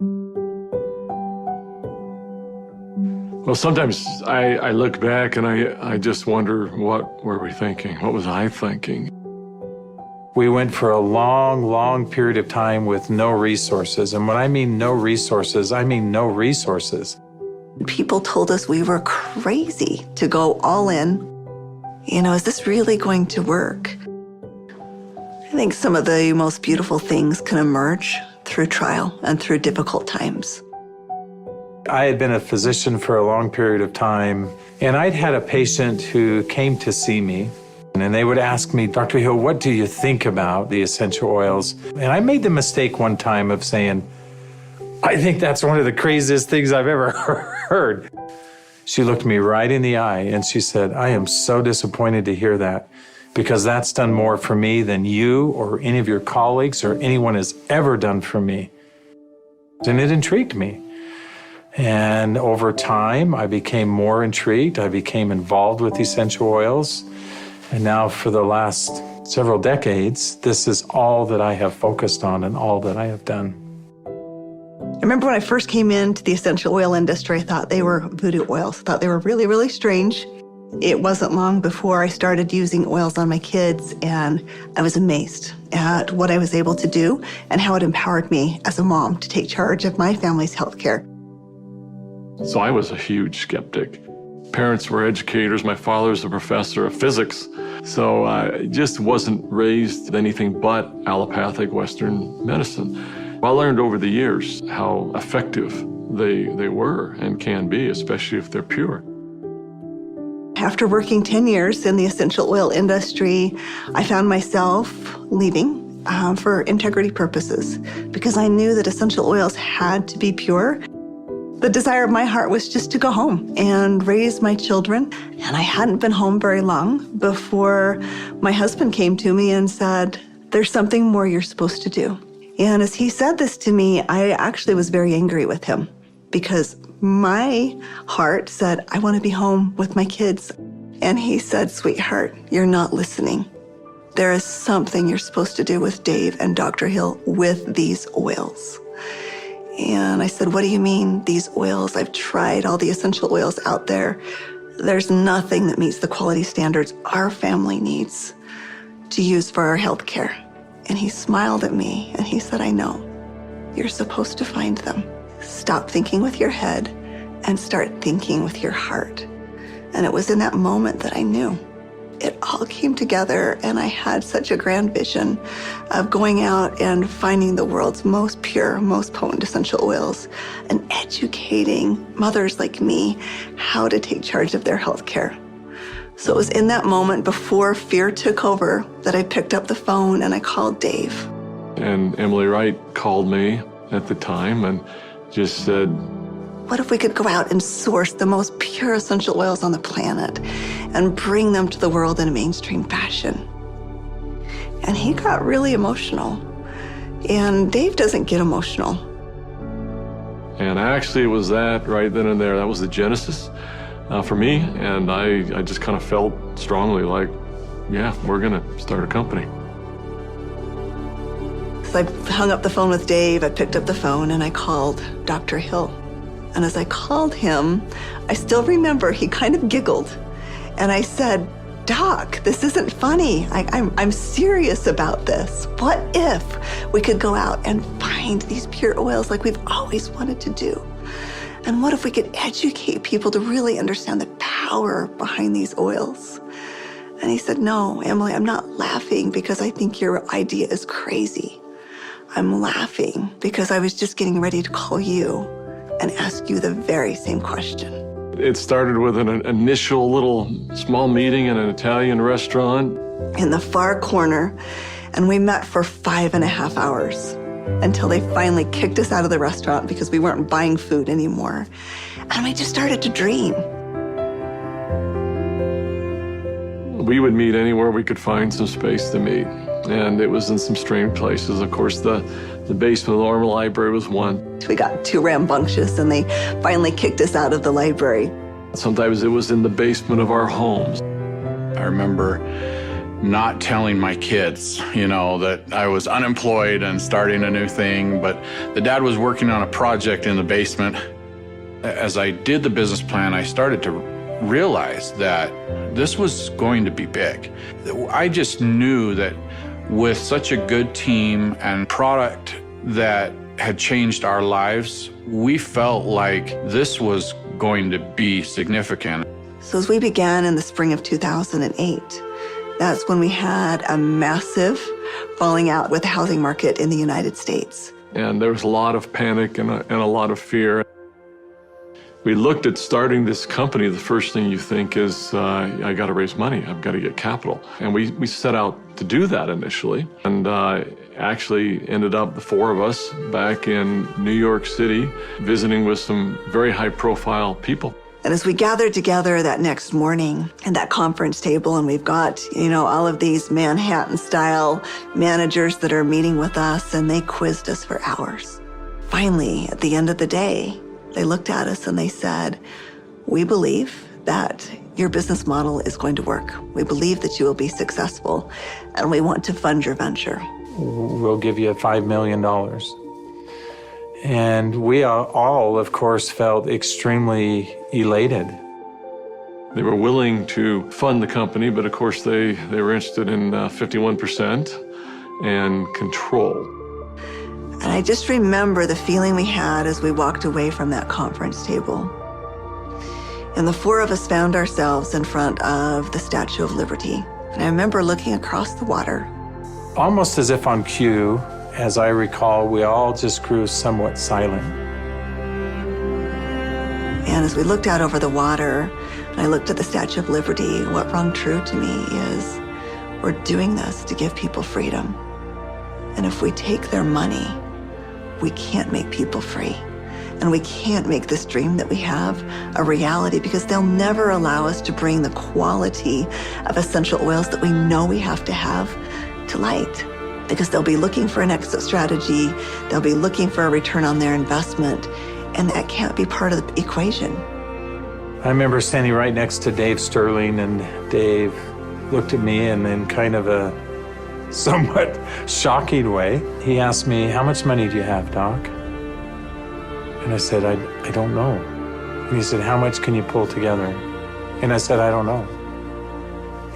Well, sometimes I look back and I just wonder, what were we thinking? What was I thinking? We went for a long, long period of time with no resources. And when I mean no resources, I mean no resources. People told us we were crazy to go all in. You know, is this really going to work? I think some of the most beautiful things can emerge through trial and through difficult times. I had been a physician for a long period of time, and I'd had a patient who came to see me, and they would ask me, Dr. Hill, what do you think about the essential oils? And I made the mistake one time of saying, I think that's one of the craziest things I've ever heard. She looked me right in the eye and she said, I am so disappointed to hear that, because that's done more for me than you or any of your colleagues or anyone has ever done for me. And it intrigued me. And over time, I became more intrigued. I became involved with essential oils. And now for the last several decades, this is all that I have focused on and all that I have done. I remember when I first came into the essential oil industry, I thought they were voodoo oils. I thought they were really, really strange. It wasn't long before I started using oils on my kids, and I was amazed at what I was able to do and how it empowered me as a mom to take charge of my family's healthcare. So I was a huge skeptic. Parents were educators. My father's a professor of physics. So I just wasn't raised with anything but allopathic Western medicine. I learned over the years how effective they were and can be, especially if they're pure. After working 10 years in the essential oil industry, I found myself leaving for integrity purposes, because I knew that essential oils had to be pure. The desire of my heart was just to go home and raise my children. And I hadn't been home very long before my husband came to me and said, there's something more you're supposed to do. And as he said this to me, I actually was very angry with him, because my heart said, I want to be home with my kids. And he said, sweetheart, you're not listening. There is something you're supposed to do with Dave and Dr. Hill with these oils. And I said, what do you mean, these oils? I've tried all the essential oils out there. There's nothing that meets the quality standards our family needs to use for our health care. And he smiled at me and he said, I know. You're supposed to find them. Stop thinking with your head and start thinking with your heart. And it was in that moment that I knew. It all came together, and I had such a grand vision of going out and finding the world's most pure, most potent essential oils and educating mothers like me how to take charge of their health care. So it was in that moment, before fear took over, that I picked up the phone and I called Dave. And Emily Wright called me at the time and just said, what if we could go out and source the most pure essential oils on the planet and bring them to the world in a mainstream fashion? And he got really emotional. And Dave doesn't get emotional. And actually it was that right then and there. That was the genesis for me. And I just kind of felt strongly like, yeah, we're going to start a company. So I hung up the phone with Dave. I picked up the phone and I called Dr. Hill. And as I called him, I still remember he kind of giggled. And I said, Doc, this isn't funny. I'm serious about this. What if we could go out and find these pure oils like we've always wanted to do? And what if we could educate people to really understand the power behind these oils? And he said, no, Emily, I'm not laughing because I think your idea is crazy. I'm laughing because I was just getting ready to call you and ask you the very same question. It started with an initial little small meeting in an Italian restaurant in the far corner, and we met for 5.5 hours until they finally kicked us out of the restaurant because we weren't buying food anymore. And we just started to dream. We would meet anywhere we could find some space to meet. And it was in some strange places. Of course, the basement of the Normal Library was one. We got too rambunctious and they finally kicked us out of the library. Sometimes it was in the basement of our homes. I remember not telling my kids, that I was unemployed and starting a new thing, but the dad was working on a project in the basement. As I did the business plan, I started to realize that this was going to be big. I just knew that with such a good team and product that had changed our lives, we felt like this was going to be significant. So as we began in the spring of 2008, that's when we had a massive falling out with the housing market in the United States. And there was a lot of panic and a lot of fear. We looked at starting this company. The first thing you think is, I got to raise money. I've got to get capital. And we set out to do that initially. And actually ended up, the four of us, back in New York City, visiting with some very high-profile people. And as we gathered together that next morning at that conference table, and we've got, all of these Manhattan-style managers that are meeting with us, and they quizzed us for hours. Finally, at the end of the day, they looked at us and they said, "We believe that your business model is going to work. We believe that you will be successful, and we want to fund your venture. We'll give you $5 million. And we all, of course, felt extremely elated. They were willing to fund the company, but of course they were interested in 51% and control. And I just remember the feeling we had as we walked away from that conference table. And the four of us found ourselves in front of the Statue of Liberty. And I remember looking across the water. Almost as if on cue, as I recall, we all just grew somewhat silent. And as we looked out over the water, and I looked at the Statue of Liberty, what rung true to me is we're doing this to give people freedom. And if we take their money, we can't make people free. And we can't make this dream that we have a reality, because they'll never allow us to bring the quality of essential oils that we know we have to light. Because they'll be looking for an exit strategy, they'll be looking for a return on their investment, and that can't be part of the equation. I remember standing right next to Dave Sterling, and Dave looked at me and in kind of a somewhat shocking way, he asked me, "How much money do you have, Doc?" And I said, I don't know. And he said, "How much can you pull together?" And I said, "I don't know."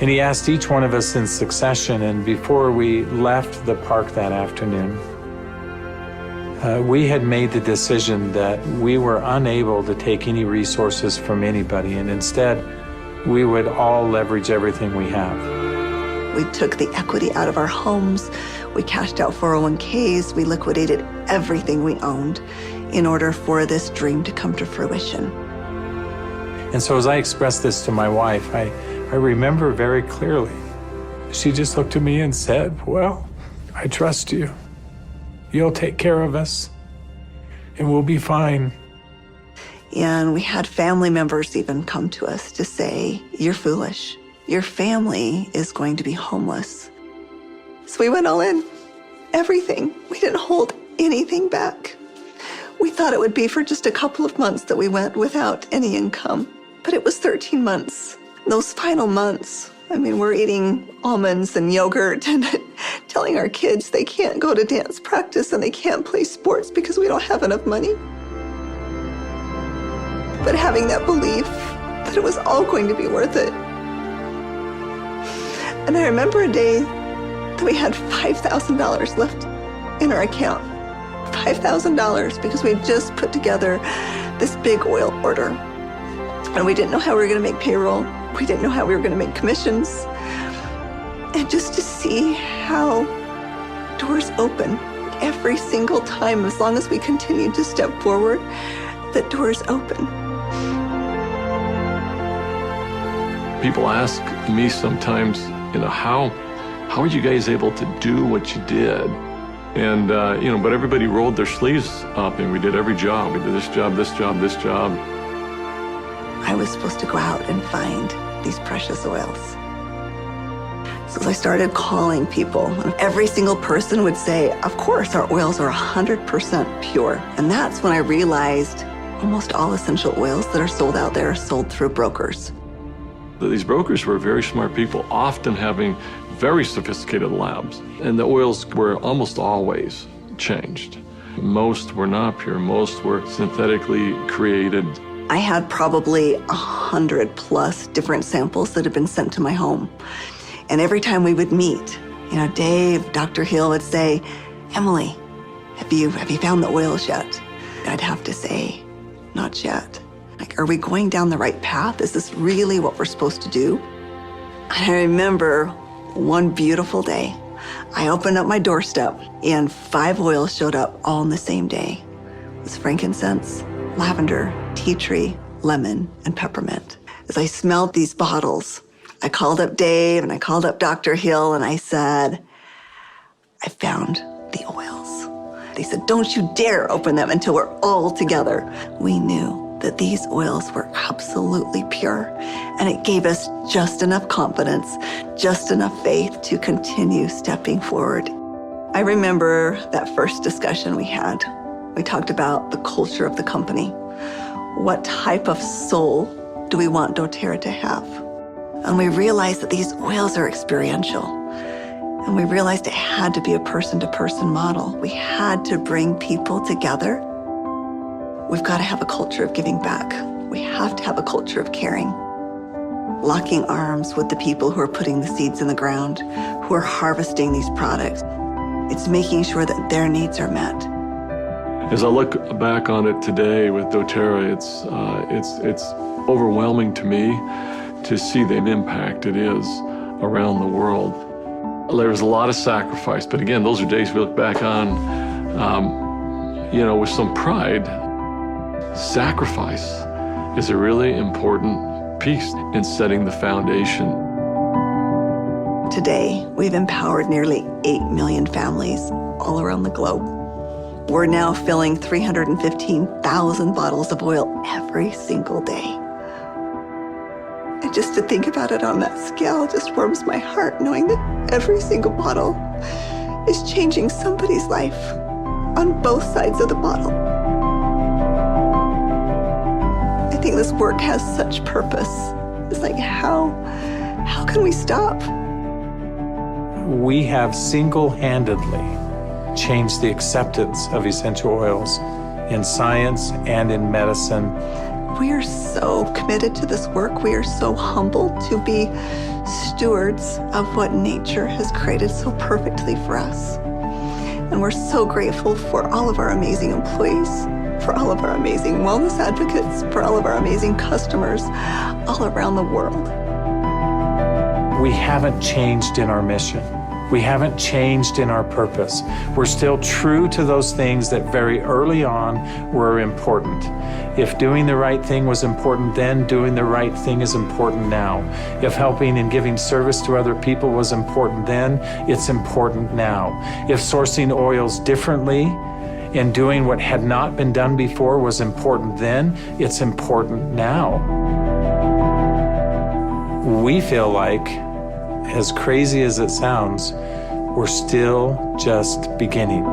And he asked each one of us in succession, and before we left the park that afternoon, we had made the decision that we were unable to take any resources from anybody, and instead, we would all leverage everything we have. We took the equity out of our homes, we cashed out 401ks, we liquidated everything we owned in order for this dream to come to fruition. And so as I expressed this to my wife, I remember very clearly, she just looked at me and said, "Well, I trust you. You'll take care of us, and we'll be fine." And we had family members even come to us to say, "You're foolish. Your family is going to be homeless." So we went all in, everything. We didn't hold anything back. We thought it would be for just a couple of months that we went without any income, but it was 13 months. Those final months, we're eating almonds and yogurt and telling our kids they can't go to dance practice and they can't play sports because we don't have enough money. But having that belief that it was all going to be worth it. And I remember a day that we had $5,000 left in our account. $5,000 because we had just put together this big oil order. And we didn't know how we were going to make payroll. We didn't know how we were going to make commissions. And just to see how doors open every single time, as long as we continued to step forward, that doors open. People ask me sometimes, how are you guys able to do what you did? And, but everybody rolled their sleeves up and we did every job. We did this job, this job, this job. I was supposed to go out and find these precious oils. So as I started calling people, every single person would say, "Of course, our oils are 100% pure." And that's when I realized almost all essential oils that are sold out there are sold through brokers. These brokers were very smart people, often having very sophisticated labs, and the oils were almost always changed. Most were not pure, most were synthetically created. I had probably 100+ different samples that had been sent to my home. And every time we would meet, Dave, Dr. Hill would say, Emily, have you found the oils yet? I'd have to say, not yet. Like, are we going down the right path? Is this really what we're supposed to do? And I remember one beautiful day, I opened up my doorstep and 5 oils showed up all on the same day. It was frankincense, lavender, tea tree, lemon, and peppermint. As I smelled these bottles, I called up Dave and I called up Dr. Hill and I said, I found the oils. They said, don't you dare open them until we're all together. We knew that these oils were absolutely pure, and it gave us just enough confidence, just enough faith to continue stepping forward. I remember that first discussion we had. We talked about the culture of the company. What type of soul do we want doTERRA to have? And we realized that these oils are experiential. And we realized it had to be a person-to-person model. We had to bring people together. We've got to have a culture of giving back. We have to have a culture of caring. Locking arms with the people who are putting the seeds in the ground, who are harvesting these products. It's making sure that their needs are met. As I look back on it today with doTERRA, it's overwhelming to me to see the impact it is around the world. There's a lot of sacrifice, but again, those are days we look back on, with some pride. Sacrifice is a really important piece in setting the foundation. Today, we've empowered nearly 8 million families all around the globe. We're now filling 315,000 bottles of oil every single day. And just to think about it on that scale just warms my heart, knowing that every single bottle is changing somebody's life on both sides of the bottle. I think this work has such purpose. It's like, how can we stop? We have single-handedly changed the acceptance of essential oils in science and in medicine. We are so committed to this work. We are so humbled to be stewards of what nature has created so perfectly for us. And we're so grateful for all of our amazing employees, for all of our amazing wellness advocates, for all of our amazing customers all around the world. We haven't changed in our mission. We haven't changed in our purpose. We're still true to those things that very early on were important. If doing the right thing was important then, doing the right thing is important now. If helping and giving service to other people was important then, it's important now. If sourcing oils differently and doing what had not been done before was important then, it's important now. We feel like, as crazy as it sounds, we're still just beginning.